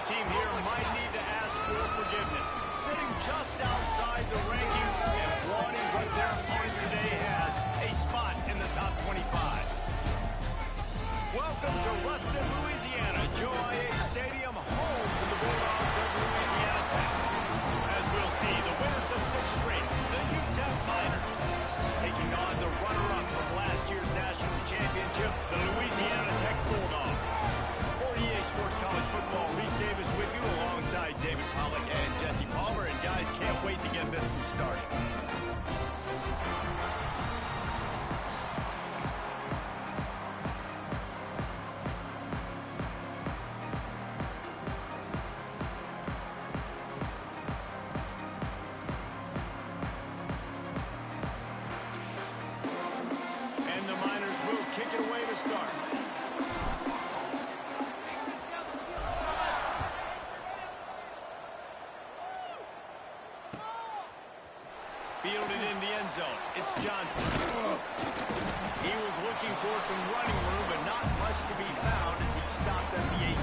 team here might need to ask for forgiveness. Sitting just outside the rankings and wanting what their opponent today has, a spot in the top 25. Welcome to Ruston, Louisiana, Joe IA Stadium, home to the Bulldogs of Louisiana Tech. As we'll see, the winners of 6 straight, the UTEP Miners, taking on the runner-up from last year's national championship, the Louisiana Tech Bulldogs. For EA Sports College Football, Reese Davis with you alongside David Pollack and Jesse Palmer. And guys, can't wait to get this one started. And the Miners will kick it away to start. Fielded in the end zone. It's Johnson. He was looking for some running room, but not much to be found as he stopped at the 18.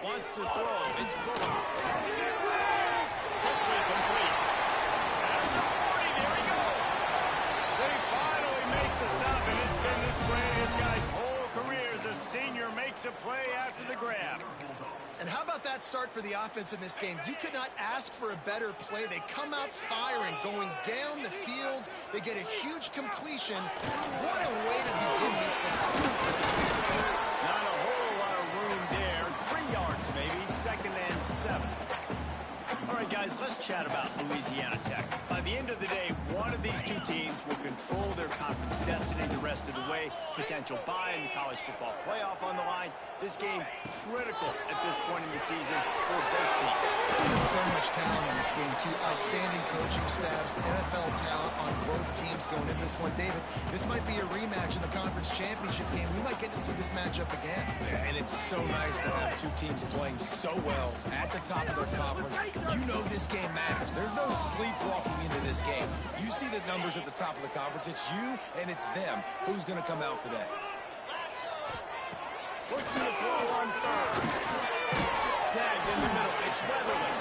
Wants to throw. It's Bullock. Hopefully complete. After 40, there he goes. They finally make the stop, and it's been this way his guy's whole career as a senior makes a play after the grab. And how about that start for the offense in this game? You could not ask for a better play. They come out firing, going down the field. They get a huge completion. What a way to begin this football. Not a whole lot of room there. 3 yards maybe, 2nd and 7. All right, guys, let's chat about Louisiana Tech. By the end of the day, one of these 2 teams will control their conference destiny the rest of the way. Potential bye in the college football playoff on the line. This game critical at this point in the season for both teams. There's so much talent in this game, too. Outstanding coaching staffs, NFL talent on both teams going into this one. David, this might be a rematch in the conference championship game. We might get to see this matchup again. Yeah, and it's so nice to have 2 teams playing so well at the top of their conference. You know this game matters. There's no sleepwalking into this game. You see the numbers at the top of the conference. It's you and it's them. Who's going to come out today? Looking to throw on 3rd. Snagged in the middle. It's Weatherly.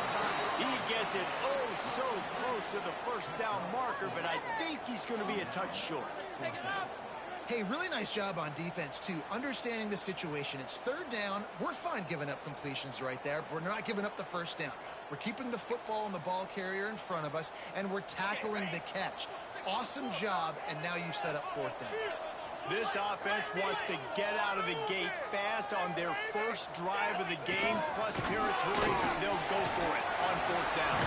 He gets it so close to the first down marker, but I think he's going to be a touch short. Hey, really nice job on defense, too. Understanding the situation. It's 3rd down. We're fine giving up completions right there, but we're not giving up the first down. We're keeping the football and the ball carrier in front of us, and we're tackling the catch. Awesome job, and now you've set up 4th down. This offense wants to get out of the gate fast on their first drive of the game, plus territory. They'll go for it on 4th down.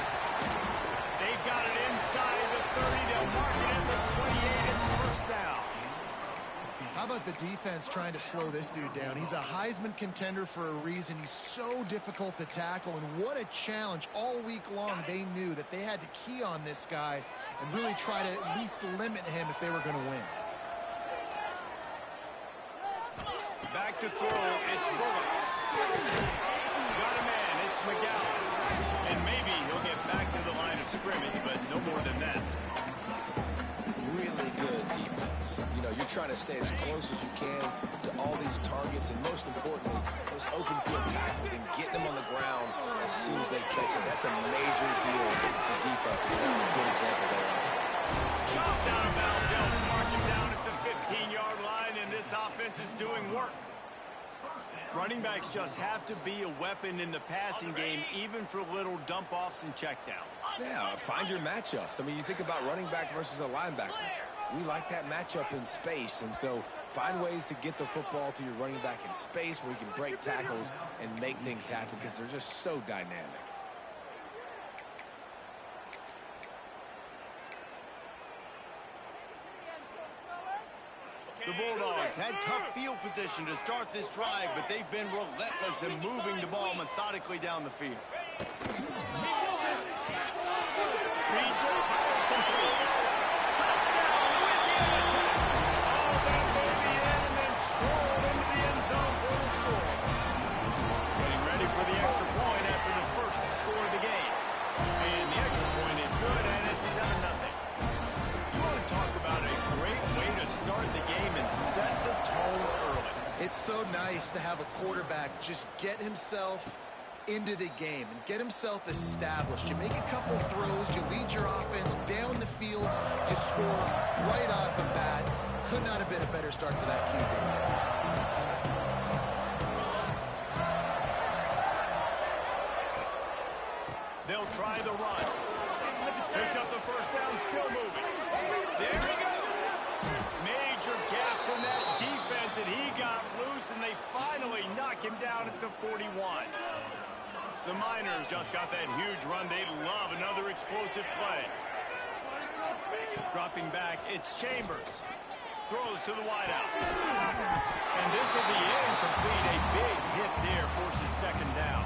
They've got it inside the 30. They'll mark it at the 28. It's 1st down. How about the defense trying to slow this dude down? He's a Heisman contender for a reason. He's so difficult to tackle, and what a challenge. All week long, they knew that they had to key on this guy and really try to at least limit him if they were going to win. Back to throw, it's Bullock. Got a man, it's McGowan. And maybe he'll get back to the line of scrimmage, but no more than that. Really good defense. You know, you're trying to stay as close as you can to all these targets, and most importantly, those open field tackles and getting them on the ground as soon as they catch it. That's a major deal for defenses. That's a good example there. Chopped out of bounds. They'll mark him down at the 15-yard line, and this offense is doing work. Running backs just have to be a weapon in the passing game, even for little dump-offs and checkdowns. Yeah, find your matchups. I mean, you think about running back versus a linebacker. We like that matchup in space, and so find ways to get the football to your running back in space where you can break tackles and make things happen because they're just so dynamic. The Bulldogs had tough field position to start this drive, but they've been relentless in moving the ball methodically down the field. Reads it, fires complete. Touchdown, Louisiana Tech. Oh, that baby in and then strolled into the end zone for the score. Getting ready for the So nice to have a quarterback just get himself into the game and get himself established. You make a couple throws, you lead your offense down the field, you score right off the bat. Could not have been a better start for that QB. They'll try the run. Picks up the first down, still moving. There he goes. Major gaps in that defense, and he got loose, and they finally knock him down at the 41. The Miners just got that huge run. They love another explosive play. Dropping back, it's Chambers. Throws to the wideout. And this will be incomplete. A big hit there forces second down.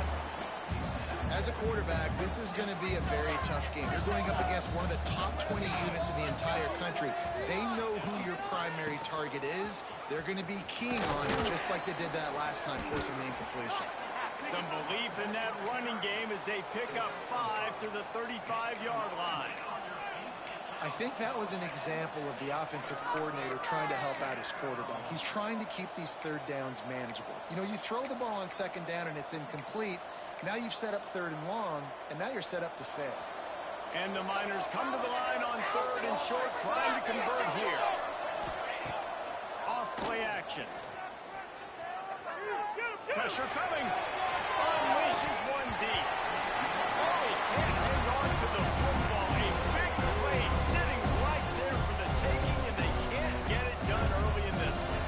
As a quarterback, this is going to be a very tough game. You're going up against one of the top 20 units in the entire country. They know who your primary target is. They're going to be keying on him, just like they did that last time, forcing the incompletion. Some belief in that running game as they pick up 5 to the 35-yard line. I think that was an example of the offensive coordinator trying to help out his quarterback. He's trying to keep these third downs manageable. You know, you throw the ball on second down and it's incomplete. Now you've set up third and long, and now you're set up to fail. And the Miners come to the line on third and short, trying to convert here. Off play action. Pressure coming. Unleashes one deep. Oh, he can't hang on to the football. A big play sitting right there for the taking, and they can't get it done early in this one.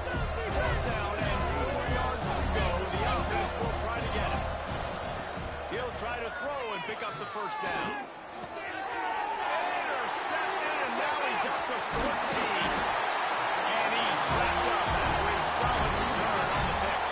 Fourth down and 4 yards to go. The offense will try to get it. He'll try to throw and pick up the first down. Intercepted, and now he's up to 14. And he's wrapped up after a solid return on the pick.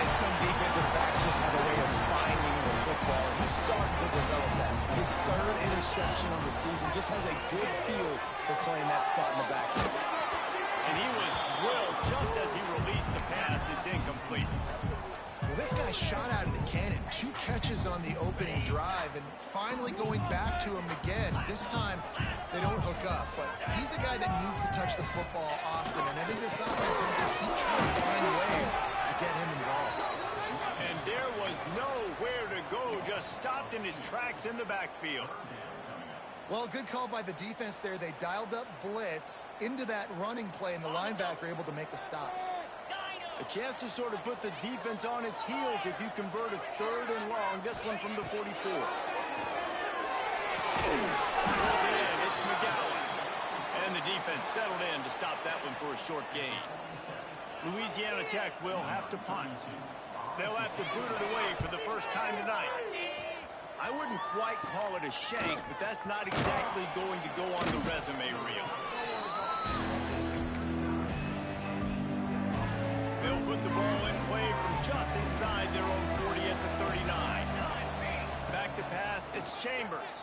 And some defensive backs just have a way of finding the football. He's starting to develop that. His third interception of the season just has a good feel for playing that spot in the backfield. And he was drilled just as he released the pass. It's incomplete. Well, this guy shot out of the cannon. 2 catches on the opening drive, and finally going back to him again. This time, they don't hook up, but he's a guy that needs to touch the football often, and I think this offense has to keep trying to find ways to get him involved. And there was nowhere to go, just stopped in his tracks in the backfield. Well, good call by the defense there. They dialed up blitz into that running play, and the linebacker able to make the stop. A chance to sort of put the defense on its heels if you convert a third and long. This one from the 44. Pulls it in. It's McGowan. And the defense settled in to stop that one for a short gain. Louisiana Tech will have to punt. They'll have to boot it away for the first time tonight. I wouldn't quite call it a shank, but that's not exactly going to go on the resume reel. They'll put the ball in play from just inside their own 40 at the 39. Back to pass, it's Chambers.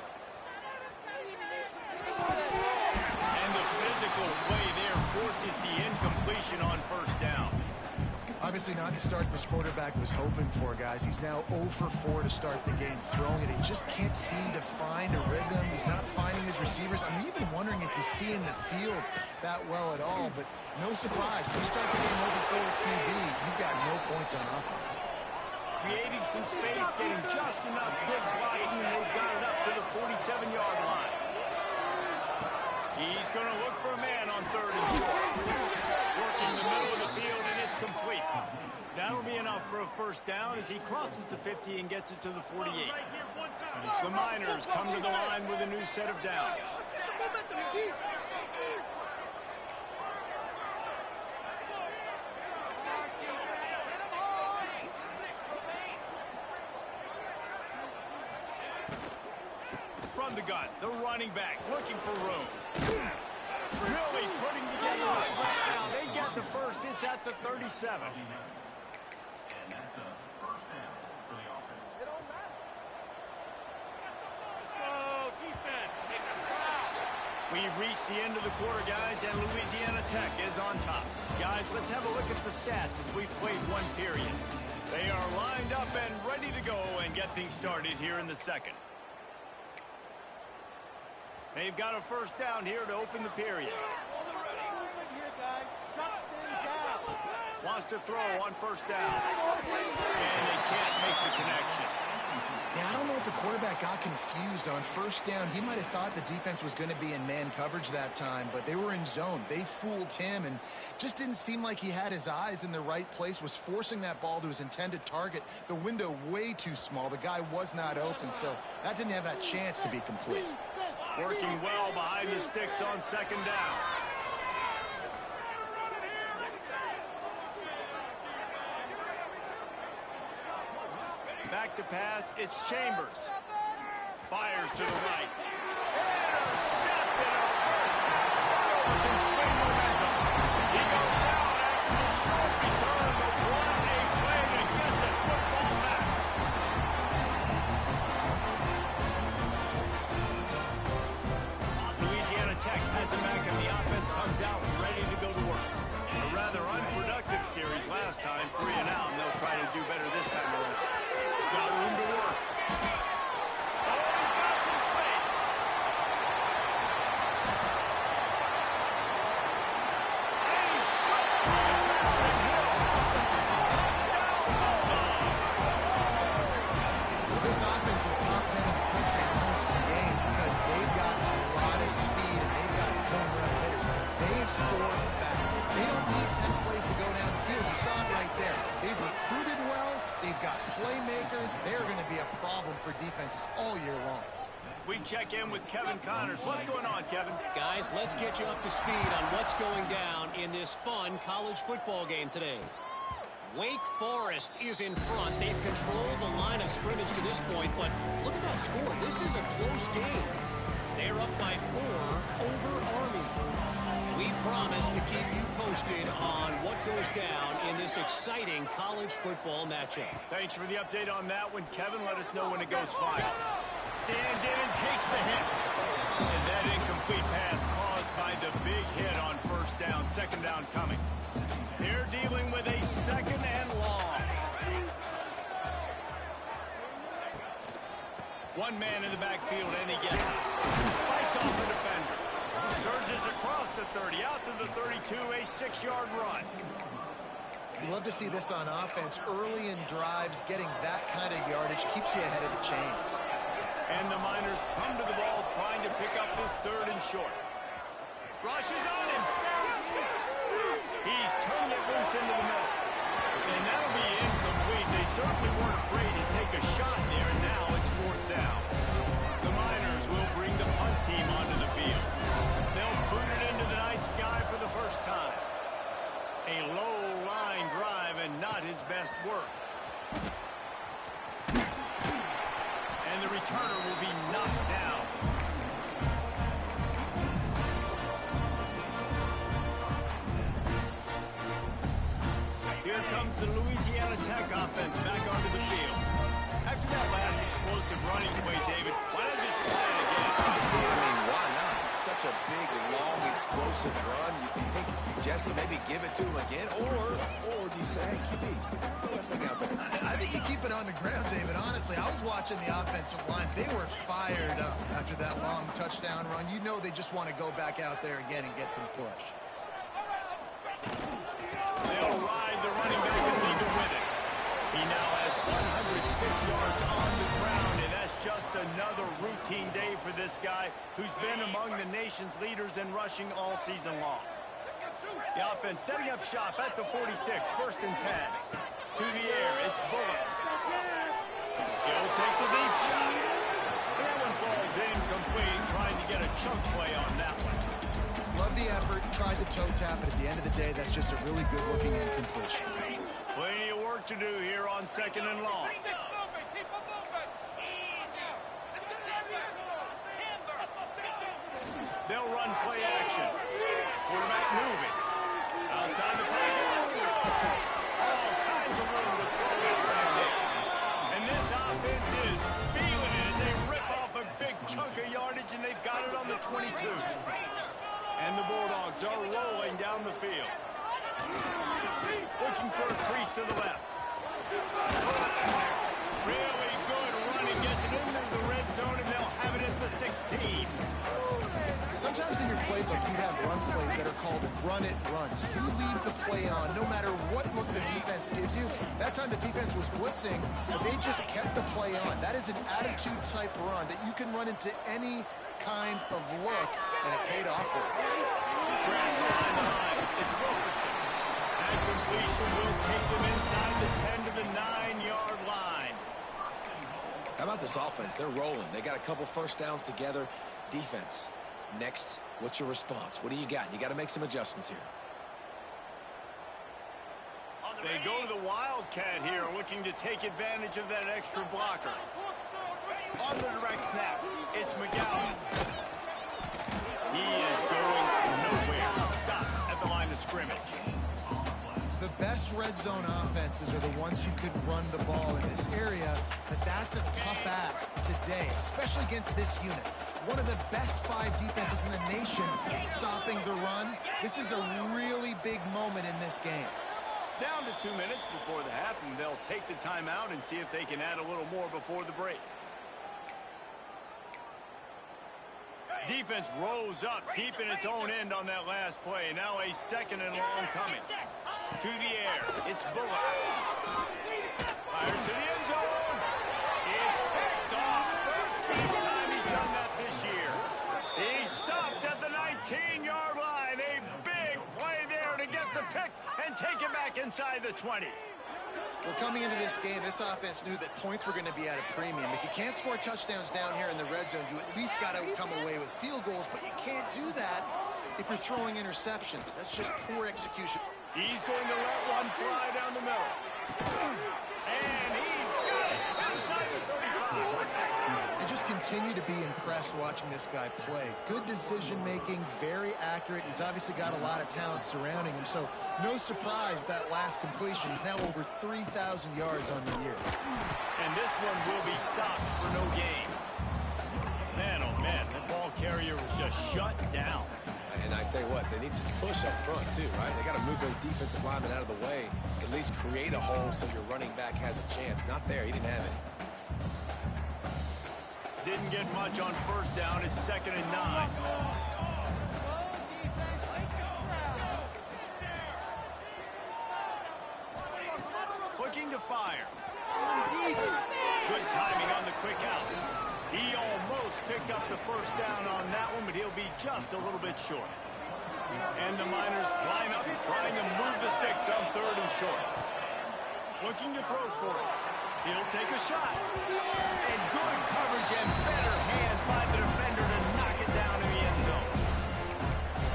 And the physical play there forces the incompletion on first down. Obviously not the start this quarterback was hoping for, guys. He's now 0 for 4 to start the game throwing it. He just can't seem to find a rhythm. He's not finding his receivers. I'm even wondering if he's seeing the field that well at all, but no surprise. When you start the game 0 for 4 with QB, you've got no points on offense. Creating some space, getting just enough good blocking, and they've got it up to the 47-yard line. He's going to look for a man on third and short. Working the middle of the field, and it's complete. That'll be enough for a first down as he crosses the 50 and gets it to the 48. The Miners come to the line with a new set of downs. From the gun, the running back looking for room. Really putting together a play now. They get the first. It's at the 37. We've reached the end of the quarter, guys, and Louisiana Tech is on top. Guys, let's have a look at the stats as we've played one period. They are lined up and ready to go and get things started here in the second. They've got a first down here to open the period. Wants to throw on first down. And they can't make the connection. Yeah, I don't know if the quarterback got confused on first down. He might have thought the defense was going to be in man coverage that time, but they were in zone. They fooled him and just didn't seem like he had his eyes in the right place, was forcing that ball to his intended target. The window way too small. The guy was not open, so that didn't have that chance to be complete. Working well behind the sticks on second down. Back to pass, it's Chambers. Fires to the right. Intercepted at first. Can swing momentum. He goes down after the short return, but what a play to get the football back. Louisiana Tech has him back, and the offense comes out ready to go to work. A rather unproductive series last time, 3 and out, and they'll try to do better this time around. Got room to work. Oh, he's got some space. And he's slipped by the ground, and Hill has a touchdown Bulldogs. Well, this offense is top 10 in the country in points per game because they've got a lot of speed and they've got home run hitters. They score fast. They don't need 10 plays to go down the field. You saw it right there. They've recruited well. They've got playmakers. They're going to be a problem for defenses all year long. We check in with Kevin Connors. What's going on, Kevin? Guys, let's get you up to speed on what's going down in this fun college football game today. Wake Forest is in front. They've controlled the line of scrimmage to this point, but look at that score. This is a close game. They're up by 4 over Army. We promise to keep you posted on what goes down in this exciting college football matchup. Thanks for the update on that one, Kevin. Let us know when it goes final. Stands in and takes the hit. And that incomplete pass caused by the big hit on first down. Second down coming. They're dealing with a second and long. One man in the backfield, and he gets it. Fights off the defender. Surges across the 30, out to the 32, a 6-yard run. You love to see this on offense. Early in drives, getting that kind of yardage keeps you ahead of the chains. And the Miners come to the ball, trying to pick up this 3rd and short. Rushes on him. He's turned it loose into the middle. And that'll be incomplete. They certainly weren't afraid to take a shot there, and now it's 4th down. The Miners will bring the punt team onto the field. They'll boot it into the night sky for the first time. A low-line drive and not his best work. And the returner will be knocked down. Here comes the Louisiana Tech offense back onto the field. After that last explosive running play, David, why not just try it again? I mean, why not? Such a big, long, explosive run. You think, Jesse, maybe give it to him again? Or do you say, hey, QB, throw that thing out there? I think you keep it on the ground, David. Honestly, I was watching the offensive line. They were fired up after that long touchdown run. You know they just want to go back out there again and get some push. They'll ride the running back and lead with it. He now has 106 yards on the ground, and that's just another routine day for this guy who's been among the nation's leaders in rushing all season long. The offense setting up shop at the 46, 1st and 10. To the air, it's Bullock. He'll take the deep shot. That one falls incomplete, trying to get a chunk play on that one. Love the effort, tried the toe tap, but at the end of the day, that's just a really good-looking incompletion. Plenty of work to do here on 2nd and long. They'll run play action. Quarterback moving. Outside the pocket. All kinds of room to throw it around there. And this offense is feeling it as they rip off a big chunk of yardage, and they've got it on the 22. And the Bulldogs are rolling down the field. Looking for a crease to the left. Really good running, gets it into the red zone, and they'll have it at the 16. Sometimes in your playbook, you have run plays that are called run-it runs. You leave the play on no matter what look the defense gives you. That time the defense was blitzing, but they just kept the play on. That is an attitude-type run that you can run into any kind of look, and it paid off for it. Grab line high. It's Wilkerson. That completion will take them inside the 10 to the 9-yard line. How about this offense? They're rolling. They got a couple first downs together. Defense. Next, what's your response? What do you got? You got to make some adjustments here. They go to the Wildcat here, looking to take advantage of that extra blocker. On the direct snap, it's McGowan. He is going nowhere. Stop at the line of scrimmage. The best red zone offenses are the ones who could run the ball in this area, but that's a tough ask today, especially against this unit. One of the best 5 defenses in the nation stopping the run. This is a really big moment in this game. Down to 2 minutes before the half, and they'll take the timeout and see if they can add a little more before the break. Defense rolls up deep in its own end on that last play. Now a second and long coming. To the air, it's Bullock. Fires to the end zone. It's picked off. 13th time he's done that this year. He stopped at the 19-yard line. A big play there to get the pick and take it back inside the 20. Well, coming into this game, this offense knew that points were going to be at a premium. If you can't score touchdowns down here in the red zone, you at least got to come away with field goals, but you can't do that if you're throwing interceptions. That's just poor execution. He's going to let one fly down the middle. And he's got it inside the 35. I just continue to be impressed watching this guy play. Good decision-making, very accurate. He's obviously got a lot of talent surrounding him, so no surprise with that last completion. He's now over 3,000 yards on the year. And this one will be stopped for no gain. Man, oh man, that ball carrier was just shut down. And I tell you what, they need some push up front too, right? They got to move those defensive linemen out of the way, at least create a hole so your running back has a chance. Not there. He didn't have it. Didn't get much on first down. It's 2nd and 9. Looking to fire. Good timing on the quick out. He almost picked up the first down on that one, but he'll be just a little bit short. And the Miners line up, trying to move the sticks on 3rd and short. Looking to throw for it. He'll take a shot. And good coverage and better hands by the defender to knock it down in the end zone.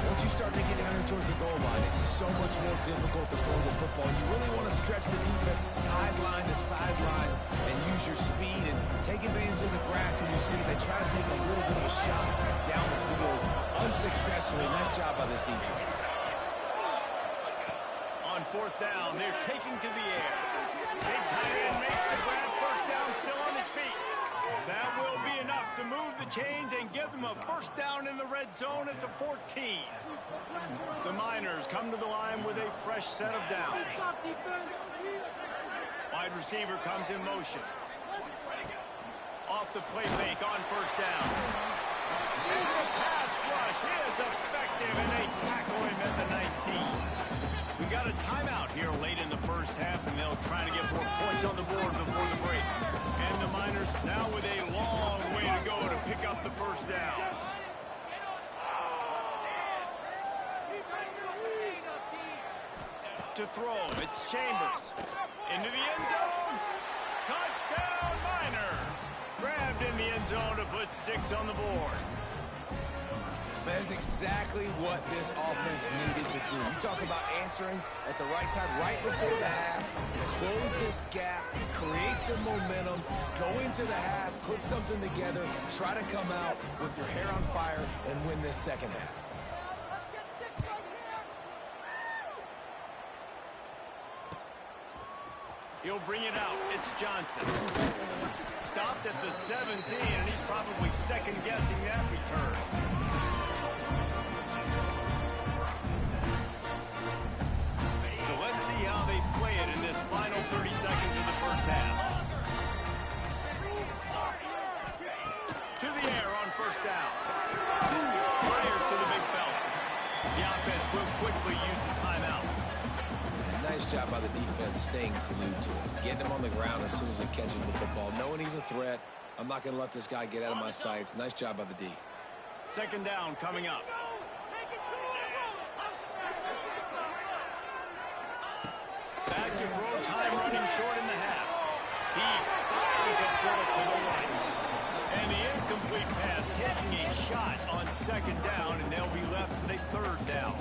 Once you start to get down here towards the goal line, it's so much more difficult to throw the football. You really want to stretch the defense sideline to sideline and use your speed and take advantage of the grass when you see they try to take a little bit of a shot down the field unsuccessfully. Nice job by this defense. On 4th down, they're taking to the air. Big tight end makes the grab, first down, still on his feet. That will be enough to move the chains and give them a first down in the red zone at the 14. The Miners come to the line with a fresh set of downs. Wide receiver comes in motion. Off the play fake on first down. And the pass rush is effective, and they tackle him at the 19. We got a timeout here late in the first half, and they'll try to get more points on the board before the break. And the Miners now with a long way to go to pick up the first down. To throw, it's Chambers. Into the end zone. Touchdown, Miners. Grabbed in the end zone to put 6 on the board. That is exactly what this offense needed to do. You talk about answering at the right time, right before the half, close this gap, create some momentum, go into the half, put something together, try to come out with your hair on fire and win this second half. He'll bring it out. It's Johnson. Stopped at the 17, and he's probably second-guessing that return. So let's see how they play it in this final 30 seconds of the first half. nice job by the defense staying glued to it, getting him on the ground as soon as he catches the football, knowing he's a threat. I'm not going to let this guy get out of my sights. Nice job by the D. Second down coming up. Back to throw, time running short in the half. He fires a bullet to the right. And the incomplete pass taking a shot on second down, and they'll be left with a third down.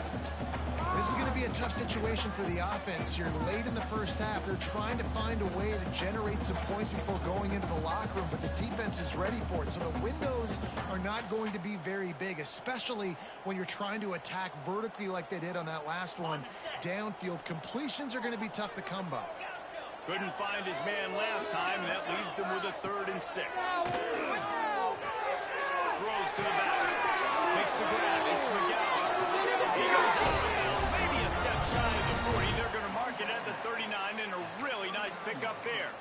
This is going to be a tough situation for the offense here. Late in the first half, they're trying to find a way to generate some points before going into the locker room, but the defense is ready for it. So the windows are not going to be very big, especially when you're trying to attack vertically like they did on that last one. Downfield completions are going to be tough to come by. Couldn't find his man last time, and that leaves him with a 3rd and 6. Throws to the back. Makes the grab. It's McGowan. He goes out of bounds. Maybe a step shy of the 40. They're going to mark it at the 39, and a really nice pickup there.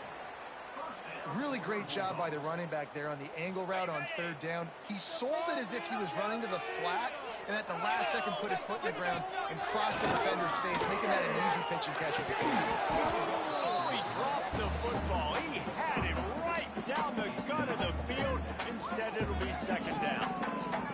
Really great job by the running back there on the angle route on 3rd down. He sold it as if he was running to the flat, and at the last second put his foot in the ground and crossed the defender's face, making that an easy pitch and catch with the kick. Oh, he drops the football. He had it right down the gut of the field. Instead, it'll be second down.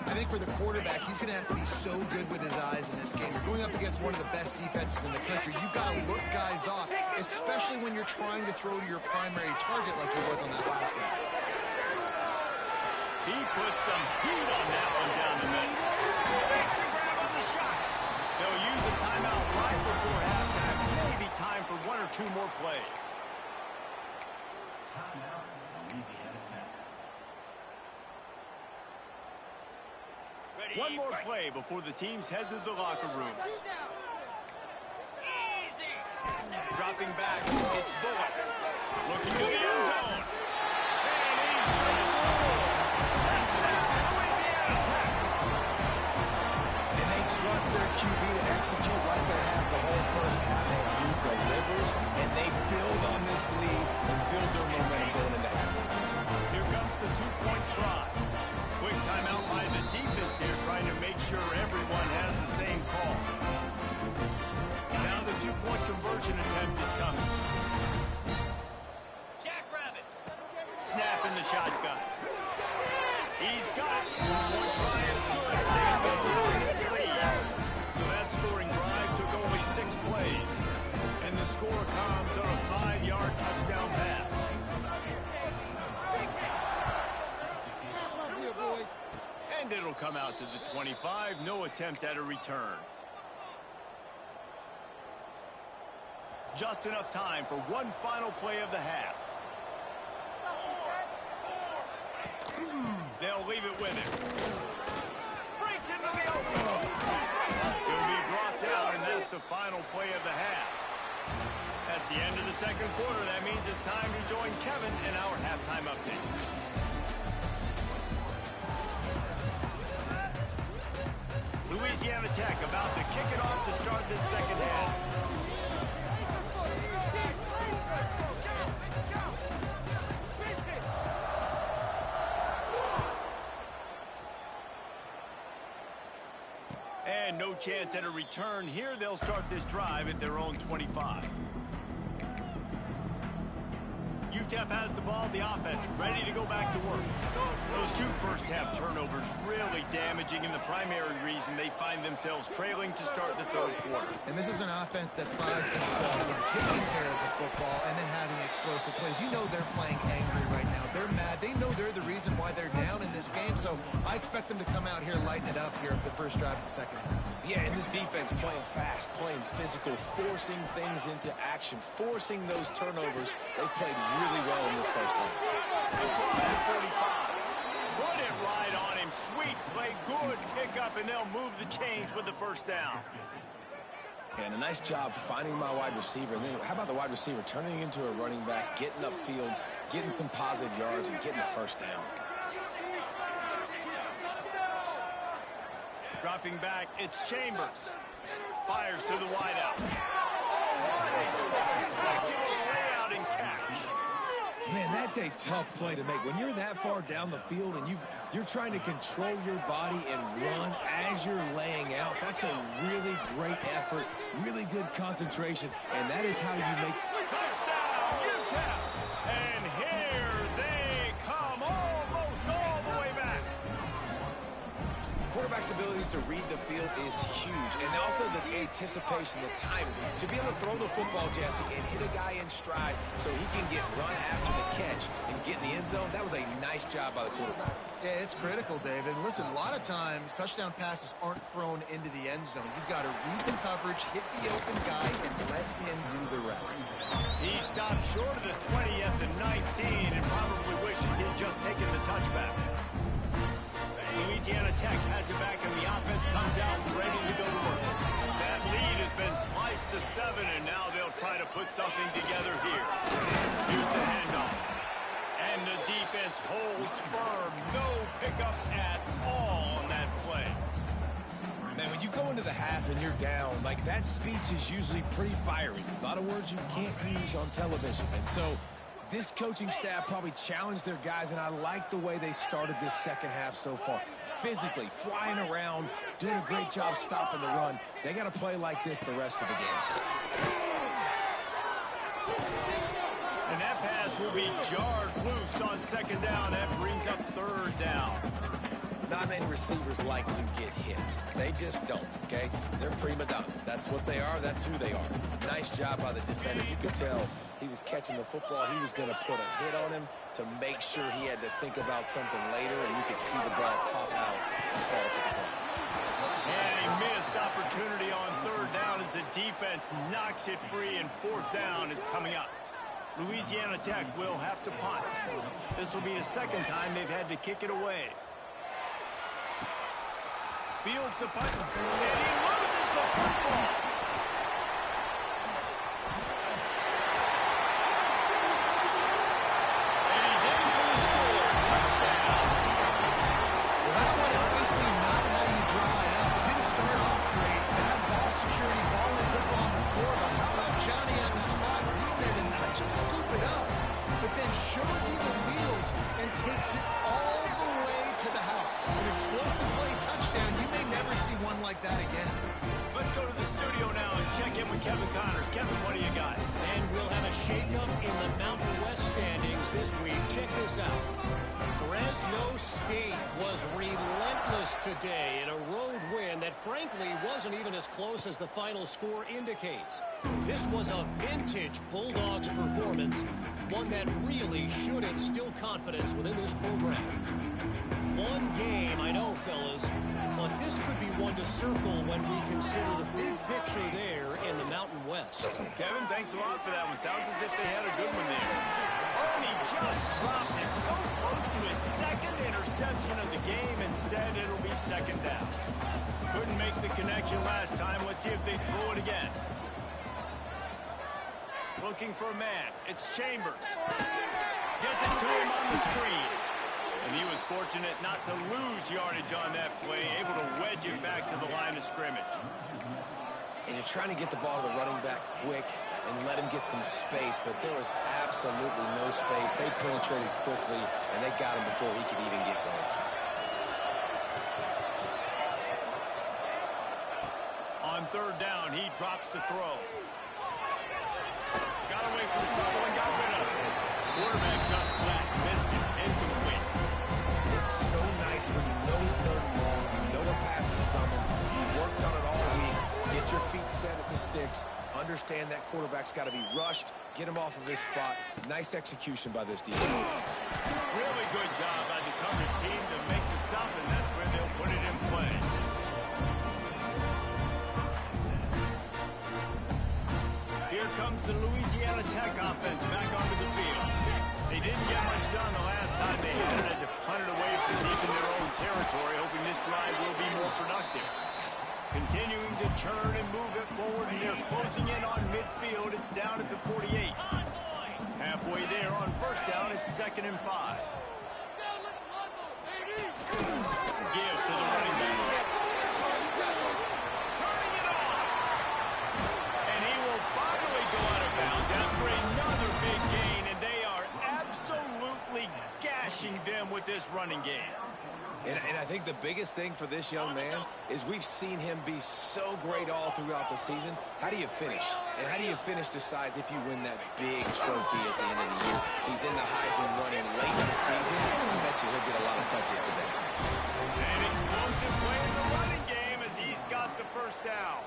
I think for the quarterback, he's going to have to be so good with his eyes in this game. You're going up against one of the best defenses in the country. You've got to look guys off, especially when you're trying to throw to your primary target like he was on that last one. He put some heat on that one down the middle. Makes the grab on the shot. They'll use a timeout right before halftime. Maybe time for 1 or 2 more plays. One more play before the teams head to the locker rooms. Dropping back, it's Bullock. Looking to the end zone. And he's going to score. That's that Louisiana Tech. And they trust their QB to execute like they have the whole first half. And he delivers, and they build on this lead and build their momentum going into halftime. Here comes the 2-point try. Quick timeout by the defense here, trying to make sure everyone has the same call. Now the 2-point conversion attempt is coming. Jackrabbit. Snap in the shotgun. He's got it. 2-point try is good. They build on his lead. So that scoring drive took only 6 plays. And the score comes on a 5-yard touchdown pass. And it'll come out to the 25. No attempt at a return. Just enough time for one final play of the half. They'll leave it with him. Breaks into the open. He'll be brought down, and that's the final play of the half. That's the end of the second quarter. That means it's time to join Kevin in our halftime update. Louisiana Tech about to kick it off to start this second half. And no chance at a return here. They'll start this drive at their own 25. UTEP has the ball, the offense ready to go back to work. Those 2 first-half turnovers really damaging, and the primary reason they find themselves trailing to start the third quarter. And this is an offense that prides themselves on taking care of the football and then having explosive plays. You know they're playing angry right now. They're mad. They know they're the reason why they're down in this game, so I expect them to come out here, lighten it up here for the first drive of the second half. Yeah, and this defense playing fast, playing physical, forcing things into action, forcing those turnovers. They played really well in this first half. Across the 45. Put it right on him. Sweet play, good pickup, and they'll move the chains with the first down. And a nice job finding my wide receiver. And then how about the wide receiver turning into a running back, getting upfield, getting some positive yards, and getting the first down. Dropping back, it's Chambers. Fires to the wideout. Oh, what a spectacular layout and catch. Man, that's a tough play to make. When you're that far down the field and you're trying to control your body and run as you're laying out, that's a really great effort, really good concentration, and that is how you make... Touchdown, Utah! And here they come, almost all the way back. Quarterback's abilities to read the field is huge, and also the anticipation, the timing. To be able to throw the football, Jesse, and hit a guy in stride so he can get run after the catch and get in the end zone, that was a nice job by the quarterback. Yeah, it's critical, David. Listen, a lot of times, touchdown passes aren't thrown into the end zone. You've got to read the coverage, hit the open guy, and let him do the rest. He stopped short of the 20 at the 19 and probably wishes he'd just taken the touchback. Louisiana Tech has it back, and the offense comes out ready to go to work. That lead has been sliced to 7, and now they'll try to put something together here. Here's the handoff. And the defense holds firm. No pickup at all on that play. Man, when you go into the half and you're down, like, that speech is usually pretty fiery. A lot of words you can't use on television. And so this coaching staff probably challenged their guys, and I like the way they started this second half so far. Physically, flying around, doing a great job stopping the run. They got to play like this the rest of the game. And that pass will be jarred loose on second down. That brings up third down. Not many receivers like to get hit. They just don't, okay? They're prima donnas. That's what they are. That's who they are. Nice job by the defender. You could tell he was catching the football. He was going to put a hit on him to make sure he had to think about something later, and you could see the ball pop out and fall to the ground. And a missed opportunity on third down as the defense knocks it free, and fourth down is coming up. Louisiana Tech will have to punt. This will be the second time they've had to kick it away. Fields the punt, and he loses the football. And he's in for the score. Touchdown. Well, that one obviously not how you draw it up. It didn't start off great. That ball security, ball ends up on the floor. But how about Johnny on the spot being there to not just scoop it up, but then shows you the wheels and takes it all the way to the house. An explosive play touchdown. You may never see one like that again. Let's go to the studio now and check in with Kevin Connors. Kevin, what do you got? And we'll have a shakeup in the Mountain West standings this week. Check this out. Fresno State was relentless today in a road win that frankly wasn't even as close as the final score indicates. This was a vintage Bulldogs performance, one that really should instill confidence within this program. One game, I know, fellas, but this could be one to circle when we consider the big picture there in the Mountain West. Kevin, thanks a lot for that one. Sounds as if they had a good one there. Oh, and he just dropped it so close to his second interception of the game. Instead, it'll be second down. Couldn't make the connection last time. Let's see if they throw it again. Looking for a man. It's Chambers. Gets it to him on the screen. And he was fortunate not to lose yardage on that play, able to wedge it back to the line of scrimmage. And you're trying to get the ball to the running back quick and let him get some space, but there was absolutely no space. They penetrated quickly, and they got him before he could even get going. On third down, he drops to throw. Got away from trouble and got rid of it. Quarterback just flat, missed it, incomplete. It's so nice when you know he's third and long, you know the pass is coming, you worked on it all week, get your feet set at the sticks, understand that quarterback's got to be rushed, get him off of his spot. Nice execution by this defense. Really good job by the coverage team to make the stop, and that's where they'll put it in play. Here comes the Louisiana Tech offense back onto the field. They didn't get much done the last time they had to punt it away from deep in their own territory, hoping this drive will be more productive. Continuing to turn and move it forward, and they're closing in on midfield. It's down at the 48. Halfway there on first down, it's 2nd and 5. Give to the running back. Turning it on. And he will finally go out of bounds after another big gain, and they are absolutely gashing them with this running game. And I think the biggest thing for this young man is we've seen him be so great all throughout the season. How do you finish? And how do you finish decides if you win that big trophy at the end of the year. He's in the Heisman running late in the season. I bet you he'll get a lot of touches today. An explosive play in the running game as he's got the first down.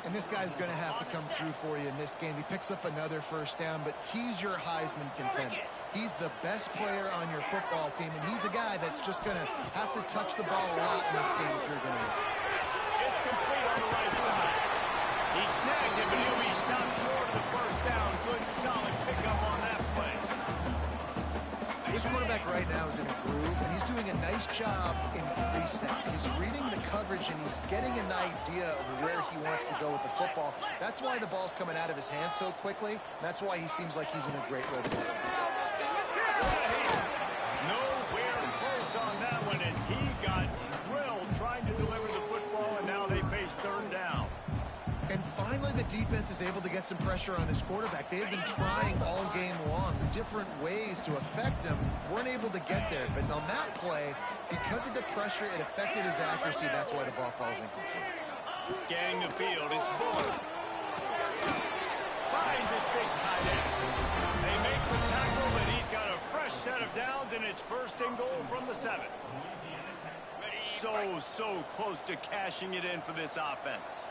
And this guy's going to have to come through for you in this game. He picks up another first down, but he's your Heisman contender. He's the best player on your football team, and he's a guy that's just going to have to touch the ball a lot in this game if you're going to win. It's complete on the right side. He snagged it, but he'll be stopped short of the first down. Good, solid pickup on that play. This quarterback right now is in a groove, and he's doing a nice job in pre-snap. He's reading the coverage, and he's getting an idea of where he wants to go with the football. That's why the ball's coming out of his hands so quickly, and that's why he seems like he's in a great rhythm. Nowhere close on that one as he got drilled trying to deliver the football, and now they face third down. And finally, the defense is able to get some pressure on this quarterback. They have been trying all game long different ways to affect him. Weren't able to get there. But on that play, because of the pressure, it affected his accuracy. That's why the ball falls incomplete. Scanning the field, it's Buller. Finds his big tight end. They make the tackle, but he's got a fresh set of downs, and it's first and goal from the 7. So close to cashing it in for this offense.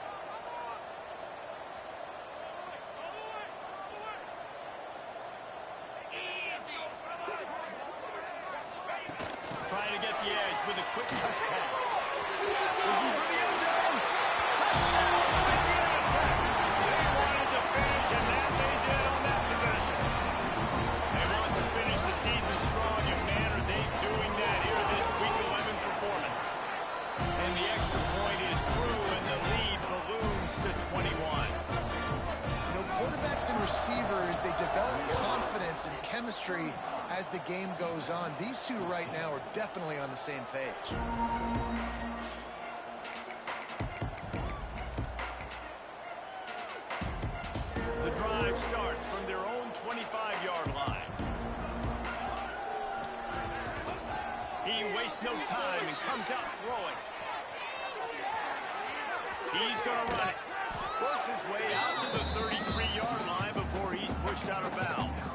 Trying to get the edge with a quick touch pass. Looking for the end zone. Touchdown! Louisiana Tech. They wanted to finish, and that they did on that possession. They want to finish the season strong, and man, are they doing that here this Week 11 performance. And the extra point is true, and the lead balloons to 21. You know, quarterbacks and receivers, they develop confidence and chemistry as the game goes on. These two right now are definitely on the same page. The drive starts from their own 25-yard line. He wastes no time and comes out throwing. He's going to run it. Works his way out to the 33-yard line before he's pushed out of bounds.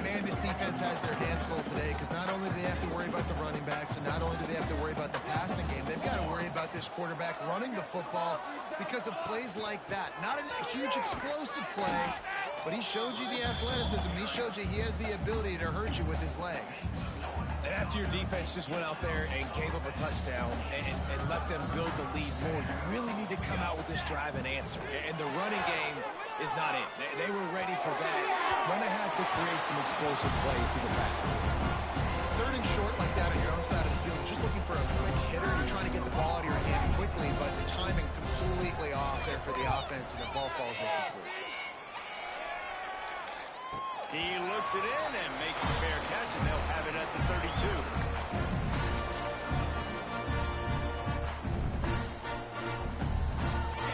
Man, this defense has their hands full today because not only do they have to worry about the running backs and not only do they have to worry about the passing game, they've got to worry about this quarterback running the football because of plays like that. Not a huge explosive play, but he showed you the athleticism. He showed you he has the ability to hurt you with his legs. And after your defense just went out there and gave up a touchdown and let them build the lead more, you really need to come out with this drive and answer. And the running game is not it. They were ready for that. Going to have to create some explosive plays to the passing game. Third and short like that on your own side of the field, you're just looking for a quick hitter. You're trying to get the ball out of your hand quickly, but the timing completely off there for the offense, and the ball falls incomplete. He looks it in and makes the fair catch, and they'll have it at the 32.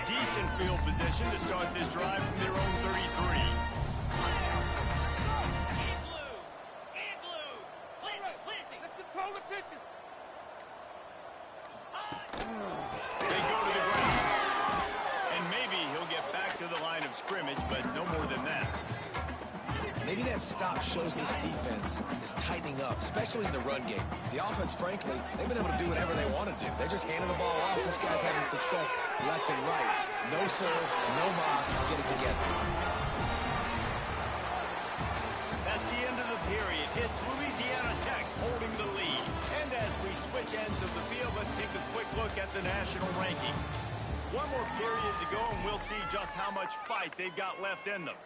Decent field position to start this drive from their own 33. They go to the ground. And maybe he'll get back to the line of scrimmage, but no more than that. Maybe that stop shows this defense is tightening up, especially in the run game. The offense, frankly, they've been able to do whatever they want to do. They're just handing the ball off. This guy's having success left and right. No serve, no moss, get it together. That's the end of the period. It's Louisiana Tech holding the lead. And as we switch ends of the field, let's take a quick look at the national rankings. One more period to go, and we'll see just how much fight they've got left in them.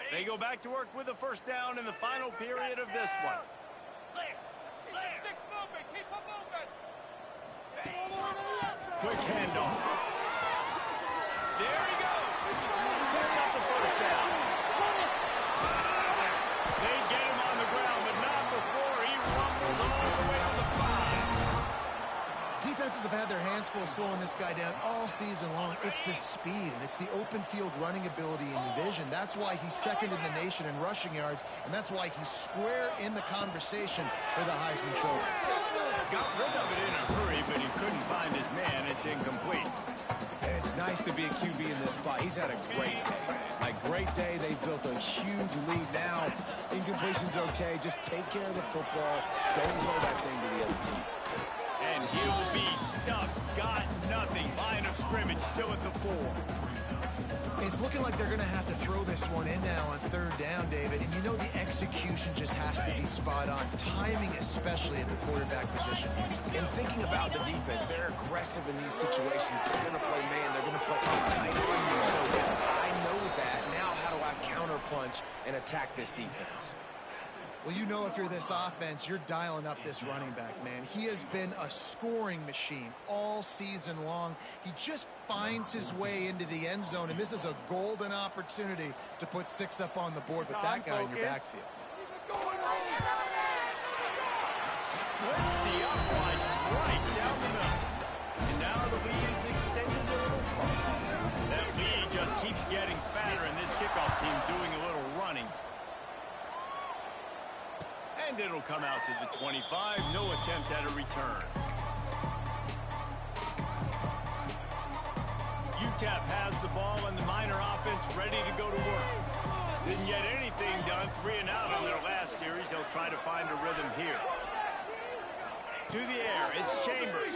They go back to work with a first down in the final period of this one. Quick handoff. There he goes. Picks up the first down. They get him on the ground, but not before he rumbles all the way on the 5. Defenses have had their hands full slowing this guy down all season long. It's the speed, and it's the open field running ability and vision. That's why he's second in the nation in rushing yards, and that's why he's square in the conversation for the Heisman Trophy. Got rid of it in a hurry, but he couldn't find his man. It's incomplete. And it's nice to be a QB in this spot. He's had a great day. A great day. They've built a huge lead now. Incompletion's okay. Just take care of the football. Don't throw that thing to the other team. And he'll be stuffed. Got nothing. Line of scrimmage still at the 4. It's looking like they're going to have to throw this one in now on third down, David. And you know the execution just has to be spot on. Timing, especially at the quarterback position. And thinking about the defense, they're aggressive in these situations. They're going to play man. They're going to play tight on you. So I know that. Now how do I counterpunch and attack this defense? Well, you know if you're this offense, you're dialing up this running back, man. He has been a scoring machine all season long. He just finds his way into the end zone, and this is a golden opportunity to put 6 up on the board with that guy in your backfield. Splits the uprights right down the middle. And now the lead is extended a little further. That lead just keeps getting fatter, and this kickoff team doing a little running. And it'll come out to the 25. No attempt at a return. UTEP has the ball, and the Miner offense ready to go to work. Didn't get anything done. 3 and out on their last series. They'll try to find a rhythm here. To the air. It's Chambers.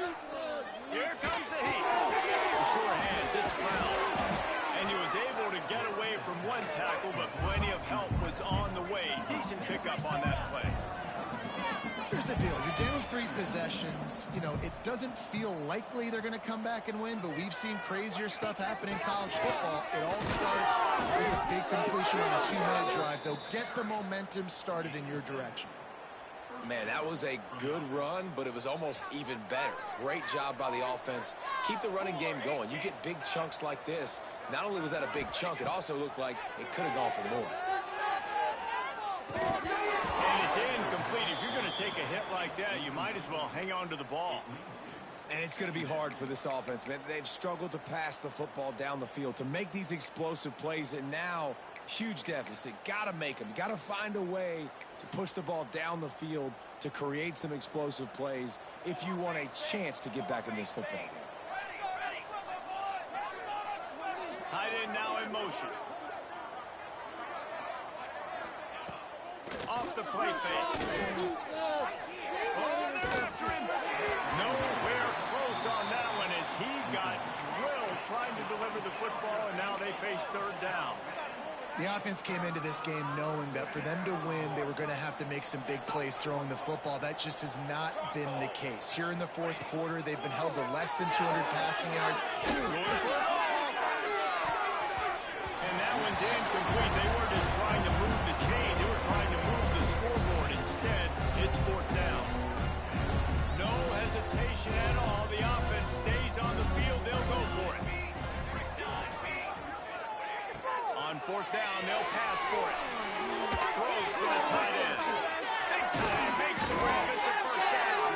Here comes the heat. The short hands. It's Brown. And he was able to get away from one tackle, but plenty of help was on the way. Decent pickup on that play. Here's the deal. You're down 3 possessions. You know, it doesn't feel likely they're going to come back and win, but we've seen crazier stuff happen in college football. It all starts with a big completion on a 2-minute drive. They'll get the momentum started in your direction. Man, that was a good run, but it was almost even better. Great job by the offense. Keep the running game going. You get big chunks like this. Not only was that a big chunk, it also looked like it could have gone for more. And it's incomplete. If you're going to take a hit like that, you might as well hang on to the ball. And it's going to be hard for this offense, man. They've struggled to pass the football down the field, to make these explosive plays, and now huge deficit. Got to make them. Got to find a way to push the ball down the field to create some explosive plays if you want a chance to get back in this football game. Tight end now in motion. Off the play fake. Oh, they're after him. Nowhere close on that one as he got drilled trying to deliver the football, and now they face third down. The offense came into this game knowing that for them to win, they were going to have to make some big plays throwing the football. That just has not been the case. Here in the fourth quarter, they've been held to less than 200 passing yards. And that one's incomplete. They weren't just trying to move the chain. They were trying to move the scoreboard. Instead, it's fourth down. No hesitation at all. The offense stays on the field. They'll go for it. On fourth down, they'll pass for it. Throws for the tight end. Big time makes the grab. It's a first down.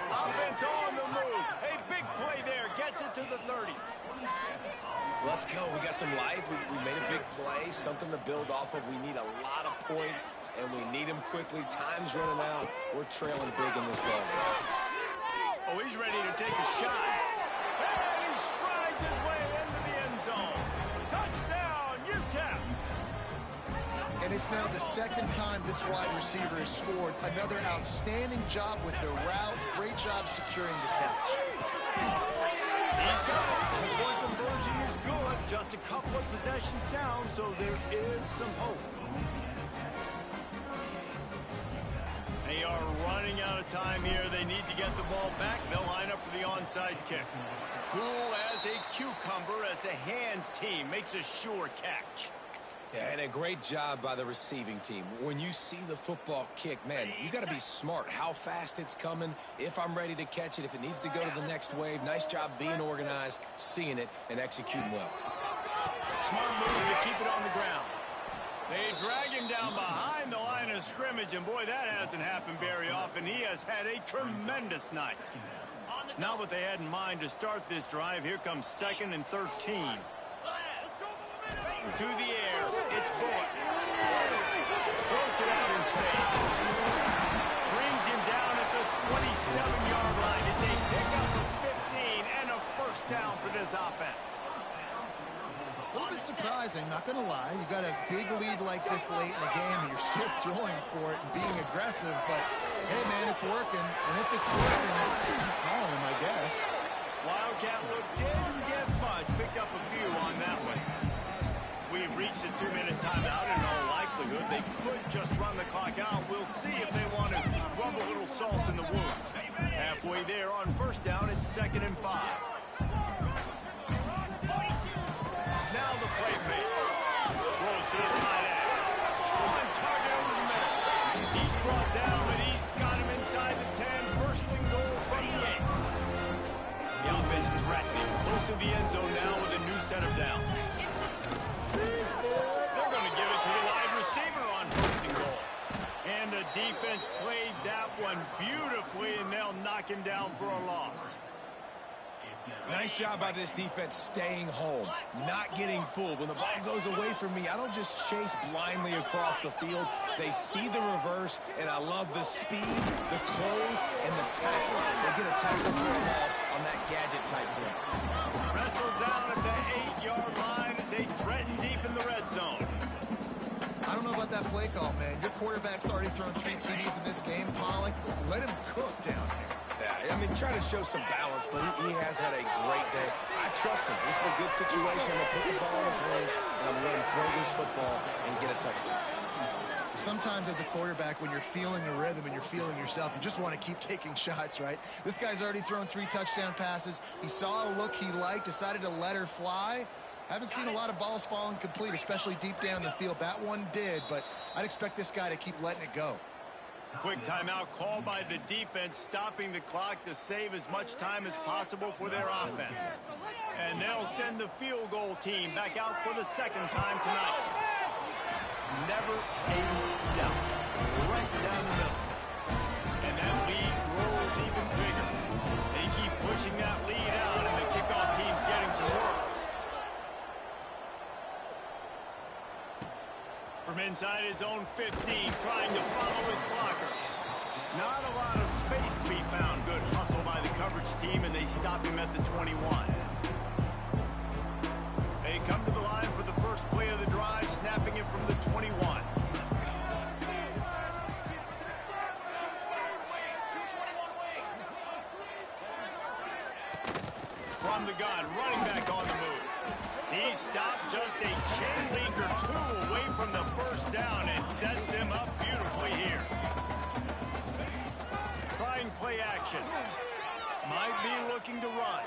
Offense on the move. A big play there. Gets it to the 30. Let's go. We got some life. We made a big play, something to build off of. We need a lot of points, and we need them quickly. Time's running out. We're trailing big in this ball game. Oh, he's ready to take a shot. And he strides his way into the end zone. Touchdown, UTEP. And it's now the second time this wide receiver has scored. Another outstanding job with the route. Great job securing the catch. He's got it. The point conversion is good. Just a couple of possessions down, so there is some hope. They are running out of time here. They need to get the ball back. They'll line up for the onside kick. Cool as a cucumber as the hands team makes a sure catch. Yeah, and a great job by the receiving team. When you see the football kick, man, you got to be smart how fast it's coming, if I'm ready to catch it, if it needs to go to the next wave. Nice job being organized, seeing it, and executing well. Smart move to keep it on the ground. They drag him down behind the line of scrimmage, and boy, that hasn't happened very often. He has had a tremendous night. On the Not what they had in mind to start this drive. Here comes 2nd and 13. To the air. It's Bullock. Throws it out in space. Brings him down at the 27-yard line. It's a pickup of 15 and a first down for this offense. A little bit surprising, not going to lie. You got a big lead like this late in the game, and you're still throwing for it and being aggressive. But, hey, man, it's working. And if it's working, I'm calling him, I guess. Wildcat look didn't get much. Picked up a few on that one. We've reached a 2-minute timeout. In all likelihood, they could just run the clock out. We'll see if they want to rub a little salt in the wound. Halfway there on first down, it's 2nd and 5. Now the play fake. Throws to the tight end. On target over the middle. He's brought down, but he's got him inside the 10. First and goal from the 8. The offense threatening. Close to the end zone now with a new set of downs. They're going to give it to the wide receiver on first and goal. And the defense played that one beautifully, and they'll knock him down for a loss. Nice job by this defense staying home, not getting fooled. When the ball goes away from me, I don't just chase blindly across the field. They see the reverse, and I love the speed, the close, and the tackle. They get a tackle for a loss on that gadget-type play. Wrestled down at the 8-yard line as they threaten deep in the red zone. I don't know about that play call, man. Your quarterback's already thrown 3 TDs in this game, Pollock. Let him cook down here. Yeah, I mean, try to show some balance, but he has had a great day. I trust him. This is a good situation. I'm going to put the ball in his hands, and I'm going to throw this football and get a touchdown. Sometimes as a quarterback, when you're feeling the rhythm and you're feeling yourself, you just want to keep taking shots, right? This guy's already thrown 3 touchdown passes. He saw a look he liked, decided to let her fly. Haven't seen a lot of balls falling complete, especially deep down the field. That one did, but I'd expect this guy to keep letting it go. Quick timeout called by the defense, stopping the clock to save as much time as possible for their offense. And they'll send the field goal team back out for the 2nd time tonight. Never a doubt. Right down the middle. And that lead grows even bigger. They keep pushing that lead out, and the kickoff team's getting some work. From inside his own 15, trying to follow his blockers. Not a lot of space to be found. Good hustle by the coverage team, and they stop him at the 21. They come to the line for the first play of the drive, snapping it from the 21. From the gun, running back on the move. He stopped just a chain link or 2 away from the first down and sets them up beautifully here. Trying play action. Might be looking to run.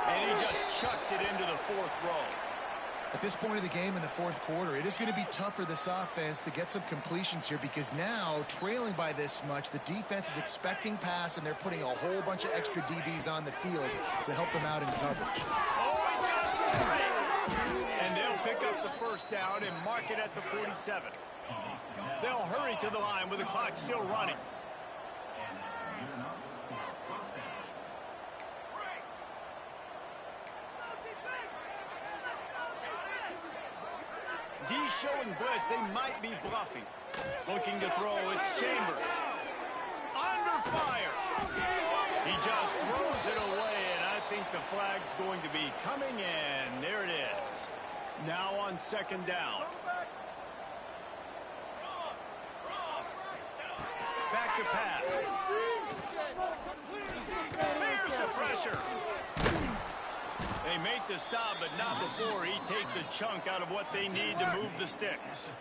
And he just chucks it into the 4th row. At this point of the game in the 4th quarter, it is going to be tough for this offense to get some completions here because now, trailing by this much, the defense is expecting pass, and they're putting a whole bunch of extra DBs on the field to help them out in coverage. And they'll pick up the first down and mark it at the 47. They'll hurry to the line with the clock still running. D showing blitz. They might be bluffing. Looking to throw. It's Chambers. Under fire. He just throws it away, and I think the flag's going to be coming, and there it is. Now on 2nd down. Back to pass. There's the pressure. They make the stop, but not before he takes a chunk out of what they need to move the sticks.